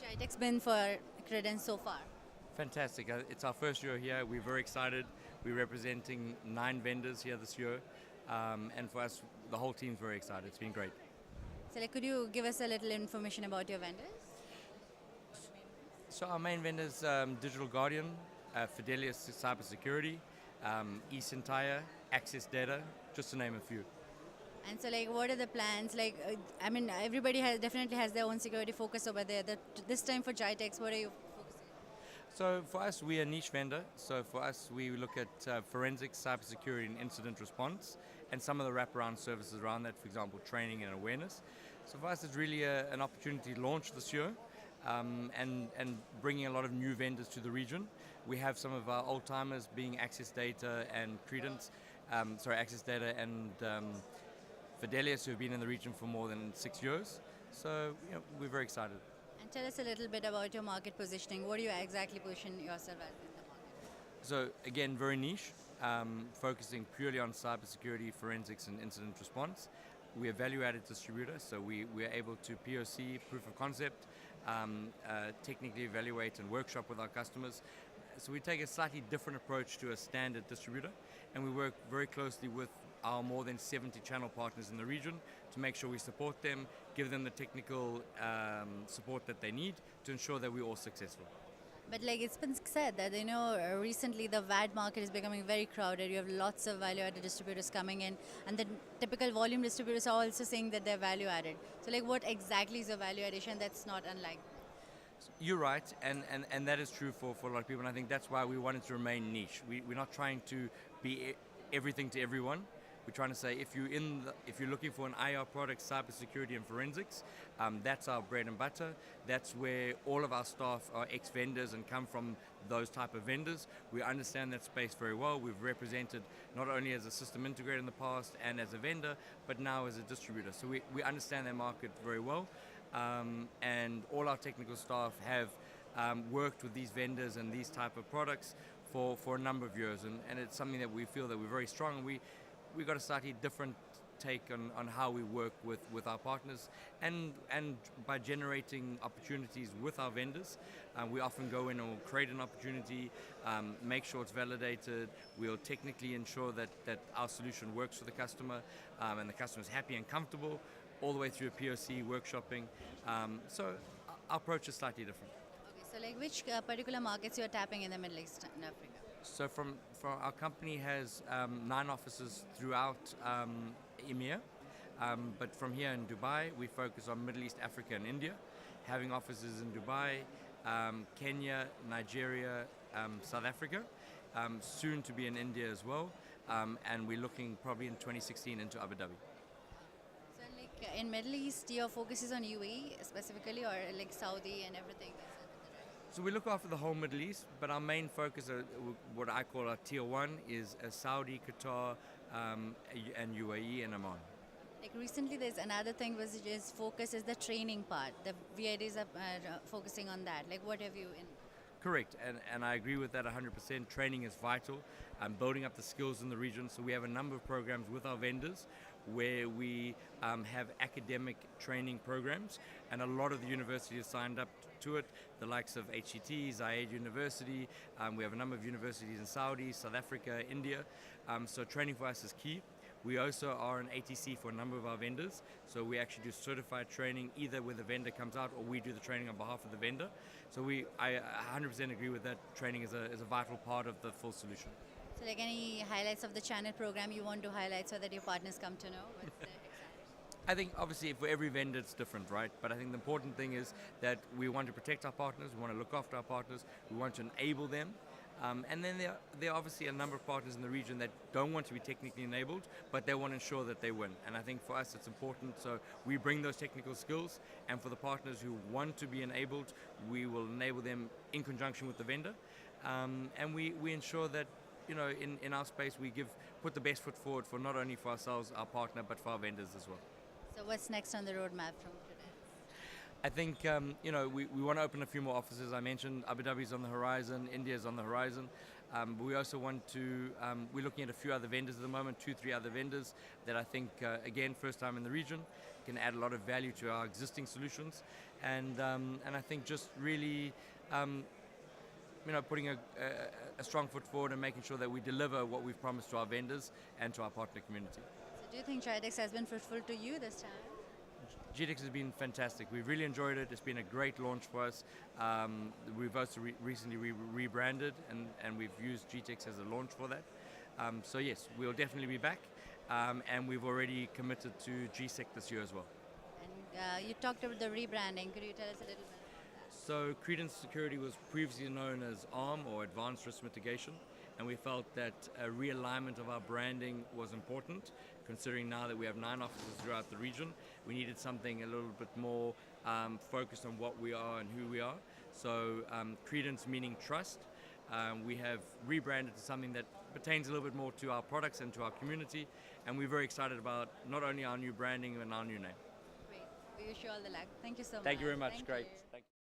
How's GITEX been for Credence so far? Fantastic. It's our first year here. We're very excited. We're representing 9 vendors here this year. And for us, the whole team's very excited. It's been great. So, like, could you give us a little information about your vendors? So our main vendors, Digital Guardian, Fidelius Cybersecurity, Eastern Tire, Access Data, just to name a few. And so, like, what are the plans? Like, I mean, everybody has definitely has their own security focus over there. This time for GITEX, what are you focusing on? So for us, we're a niche vendor. So for us, we look at forensics, cybersecurity, and incident response, and some of the wraparound services around that, for example, training and awareness. So for us, it's really an opportunity to launch this year and bringing a lot of new vendors to the region. We have some of our old timers being Access Data and Credence, Access Data and Fidelius, who have been in the region for more than 6 years. So we're very excited. And tell us a little bit about your market positioning. What do you exactly position yourself as in the market? So again, very niche, focusing purely on cybersecurity, forensics, and incident response. We're a value-added distributor, so we're able to POC, proof of concept, technically evaluate and workshop with our customers. So we take a slightly different approach to a standard distributor, and we work very closely with our more than 70 channel partners in the region to make sure we support them, give them the technical support that they need to ensure that we're all successful. But like it's been said that recently the VAD market is becoming very crowded. You have lots of value-added distributors coming in, and the typical volume distributors are also saying that they're value-added. So like, what exactly is a value addition that's not unlike? You're right, and that is true for a lot of people, and I think that's why we wanted to remain niche. We're not trying to be everything to everyone. We're trying to say if you're looking for an IR product, cybersecurity and forensics, that's our bread and butter. That's where all of our staff are ex-vendors and come from those type of vendors. We understand that space very well. We've represented not only as a system integrator in the past and as a vendor, but now as a distributor. So we understand that market very well, and all our technical staff have worked with these vendors and these type of products for a number of years, and it's something that we feel that we're very strong. We've got a slightly different take on how we work with our partners, and by generating opportunities with our vendors. We often go in and create an opportunity, make sure it's validated. We'll technically ensure that our solution works for the customer, and the customer's happy and comfortable, all the way through a POC, workshopping. So our approach is slightly different. Okay, so like which particular markets you're tapping in the Middle East and Africa? So from our company has 9 offices throughout EMEA, but from here in Dubai, we focus on Middle East, Africa, and India, having offices in Dubai, Kenya, Nigeria, South Africa, soon to be in India as well, and we're looking probably in 2016 into Abu Dhabi. So like in Middle East, your focus is on UAE specifically, or like Saudi and everything? So we look after the whole Middle East, but our main focus, what I call our tier 1, is Saudi, Qatar, and UAE and Oman. Like recently, there's another thing which is focus is the training part. The VIDs are focusing on that. Like, what have you in? Correct, and I agree with that 100%. Training is vital, building up the skills in the region. So we have a number of programs with our vendors where we have academic training programs, and a lot of the universities signed up to it, the likes of HCT, Zayed University. We have a number of universities in Saudi, South Africa, India. So training for us is key. We also are an ATC for a number of our vendors, so we actually do certified training either where the vendor comes out or we do the training on behalf of the vendor. So I 100% agree with that. Training is a vital part of the full solution. So like any highlights of the channel program you want to highlight so that your partners come to know what's the I think obviously for every vendor it's different, right? But I think the important thing is that we want to protect our partners, we want to look after our partners, we want to enable them. And then there are obviously a number of partners in the region that don't want to be technically enabled, but they want to ensure that they win. And I think for us it's important, so we bring those technical skills, and for the partners who want to be enabled, we will enable them in conjunction with the vendor. And we ensure that in our space we put the best foot forward for not only for ourselves, our partner, but for our vendors as well. So what's next on the roadmap from today? I think we want to open a few more offices. I mentioned Abu Dhabi's on the horizon, India's on the horizon. We also want to, we're looking at a few other vendors at the moment, 2-3 other vendors that I think, again, first time in the region, can add a lot of value to our existing solutions. And I think just really, putting a strong foot forward and making sure that we deliver what we've promised to our vendors and to our partner community. So do you think GITEX has been fruitful to you this time? GITEX has been fantastic. We've really enjoyed it. It's been a great launch for us. We've also recently rebranded and we've used GITEX as a launch for that. So yes, we'll definitely be back, and we've already committed to GSEC this year as well. And you talked about the rebranding. Could you tell us a little bit about that? So Credence Security was previously known as ARM, or Advanced Risk Mitigation, and we felt that a realignment of our branding was important, considering now that we have 9 offices throughout the region. We needed something a little bit more focused on what we are and who we are. So Credence meaning trust. We have rebranded to something that pertains a little bit more to our products and to our community, and we're very excited about not only our new branding and our new name. Great. We wish you all the luck. Thank you so much. Thank you very much. Thank Great. you. Thank you.